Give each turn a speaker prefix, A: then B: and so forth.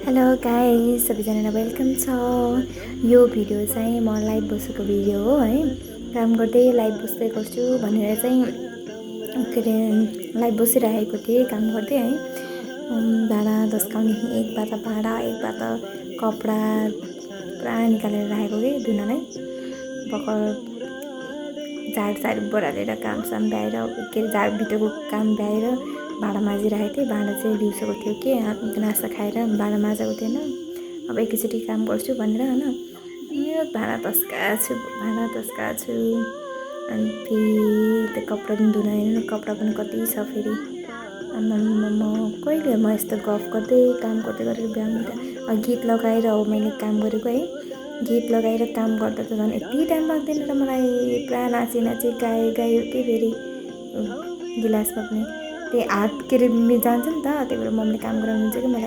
A: Hello guys, सबैजनालाई welcome छ। यो भिडियो चाहिँ म लाइभ बसेको भिडियो हो है। काम गर्दै लाइभ बस्दै गर्छु भनेर चाहिँ के अरे लाइभ बसिरहेको थिएँ काम गर्दै है। भाँडा धस्काउने एक बाटा भाँडा एक बाटा कपडा पुरा निकालेर राखेको कि धुनलाई भर्खर झाडसाड बढालेर कामसाम भ्याएर के अरे झाडभित्रको काम भ्याएर भाँडा माजिरहेको थिएँ। भाँडा चाहिँ दिउँसोको थियो कि नास्ता खाएर भाँडा माझेको थिएन। अब एकैचोटि काम गर्छु भनेर होइन यो भाँडा तस्काएको छु अनि फेरि त्यो कपडा पनि धुन हेर्नु कपडा पनि कति छ फेरि। म कहिले म यस्तो गफ गर्दै काम गर्दै गरेर बिहान गीत लगाएर हो मैले काम गरेको है। गीत लगाएर काम गर्दा त झन् यति टाइम लाग्दैन र मलाई पुरा नाची गायो कि फेरि गिलासमा पनि त्यही हात के अरे जान्छ नि त। त्यही भएर मम्मीले काम गराउनुहुन्छ कि मलाई